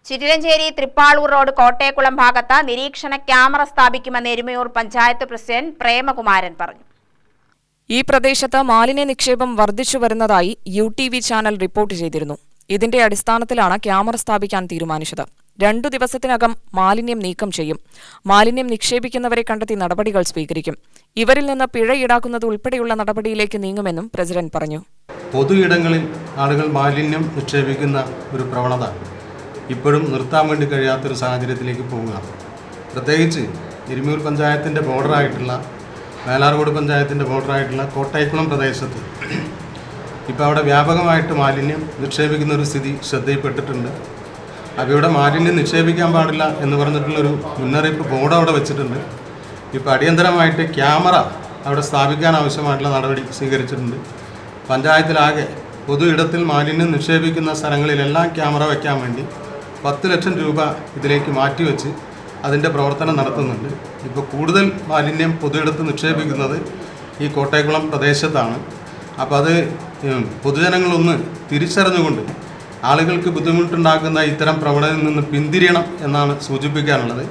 Chittilanchery Thrippalur road കോട്ടയക്കുളം ഭാഗത്ത് നിരീക്ഷണ camera സ്ഥാപിക്കുമെന്ന് എരുമയൂർ പഞ്ചായത്ത് പ്രസിഡന്റ് പ്രേമകുമാരൻ പറഞ്ഞു. ഈ പ്രദേശത്ത് മാലിന്യ നിക്ഷേപം വർദ്ധിച്ചു വരുന്നതായി UTV ചാനൽ റിപ്പോർട്ട് ചെയ്തിരുന്നു. ഇതിന്റെ അടിസ്ഥാനത്തിലാണ് ക്യാമറ സ്ഥാപിക്കാൻ തീരുമാനിച്ചത്. 2 ദിവസത്തിനകം മാലിന്യം നീക്കം ചെയ്യും. മാലിന്യം നിക്ഷേപിക്കുന്നവരെ കണ്ടെത്തി നടപടികൾ സ്വീകരിക്കും. ഇവരിൽ നിന്ന് പിഴ ഈടാക്കുന്നത് ഉൾപ്പെടെയുള്ള നടപടിയിലേക്ക് നീങ്ങുമെന്നും പ്രസിഡന്റ് പറഞ്ഞു. പൊതുയിടങ്ങളിൽ ആളുകൾ മാലിന്യം നിക്ഷേപിക്കുന്ന ഒരു പ്രവണത ഇപ്പോഴും നിർത്താൻ വേണ്ടി കഴിയാത്തൊരു സാഹചര്യത്തിലേക്ക് പോവുകയാണ്. പ്രത്യേകിച്ച് എരുമയൂർ പഞ്ചായത്തിൻ്റെ ബോർഡറായിട്ടുള്ള മേലാർകോട് പഞ്ചായത്തിൻ്റെ ബോർഡറായിട്ടുള്ള കോട്ടയക്കുളം പ്രദേശത്ത് ഇപ്പോൾ അവിടെ വ്യാപകമായിട്ട് മാലിന്യം നിക്ഷേപിക്കുന്ന ഒരു സ്ഥിതി ശ്രദ്ധയിൽപ്പെട്ടിട്ടുണ്ട്. അപ്പോൾ ഇവിടെ മാലിന്യം നിക്ഷേപിക്കാൻ പാടില്ല എന്ന് പറഞ്ഞിട്ടുള്ളൊരു മുന്നറിയിപ്പ് ബോർഡ് അവിടെ വെച്ചിട്ടുണ്ട്. ഇപ്പോൾ അടിയന്തരമായിട്ട് ക്യാമറ അവിടെ സ്ഥാപിക്കാൻ ആവശ്യമായിട്ടുള്ള നടപടി സ്വീകരിച്ചിട്ടുണ്ട്. പഞ്ചായത്തിലാകെ പൊതു ഇടത്തിൽ മാലിന്യം നിക്ഷേപിക്കുന്ന സ്ഥലങ്ങളിലെല്ലാം ക്യാമറ വയ്ക്കാൻ വേണ്ടി 10 ലക്ഷം രൂപ ഇതിലേക്ക് മാറ്റിവെച്ച് അതിൻ്റെ പ്രവർത്തനം നടത്തുന്നുണ്ട്. ഇപ്പോൾ കൂടുതൽ മാലിന്യം പൊതുയിടത്ത് നിക്ഷേപിക്കുന്നത് ഈ കോട്ടയക്കുളം പ്രദേശത്താണ്. അപ്പോൾ അത് പൊതുജനങ്ങളൊന്ന് തിരിച്ചറിഞ്ഞുകൊണ്ട് ആളുകൾക്ക് ബുദ്ധിമുട്ടുണ്ടാക്കുന്ന ഇത്തരം പ്രവണതയിൽ നിന്ന് പിന്തിരിയണം എന്നാണ് സൂചിപ്പിക്കാനുള്ളത്.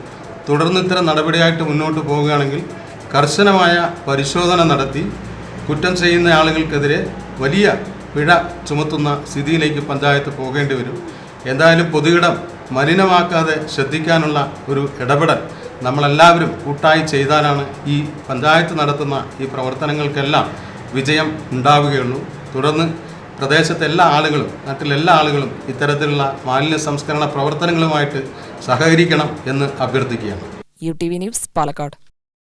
തുടർന്ന് ഇത്തരം നടപടിയായിട്ട് മുന്നോട്ട് പോവുകയാണെങ്കിൽ കർശനമായ പരിശോധന നടത്തി കുറ്റം ചെയ്യുന്ന ആളുകൾക്കെതിരെ വലിയ പിഴ ചുമത്തുന്ന സ്ഥിതിയിലേക്ക് പഞ്ചായത്ത് പോകേണ്ടി വരും. എന്തായാലും പൊതുയിടം മലിനമാക്കാതെ ശ്രദ്ധിക്കാനുള്ള ഒരു ഇടപെടൽ നമ്മളെല്ലാവരും കൂട്ടായി ചെയ്താലാണ് ഈ പഞ്ചായത്ത് നടത്തുന്ന ഈ പ്രവർത്തനങ്ങൾക്കെല്ലാം വിജയം ഉണ്ടാവുകയുള്ളൂ. തുടർന്ന് പ്രദേശത്തെ എല്ലാ ആളുകളും നാട്ടിലെല്ലാ ആളുകളും ഇത്തരത്തിലുള്ള മാലിന്യ സംസ്കരണ പ്രവർത്തനങ്ങളുമായിട്ട് സഹകരിക്കണം എന്ന് അഭ്യർത്ഥിക്കുകയാണ്. UTV news Palakkad.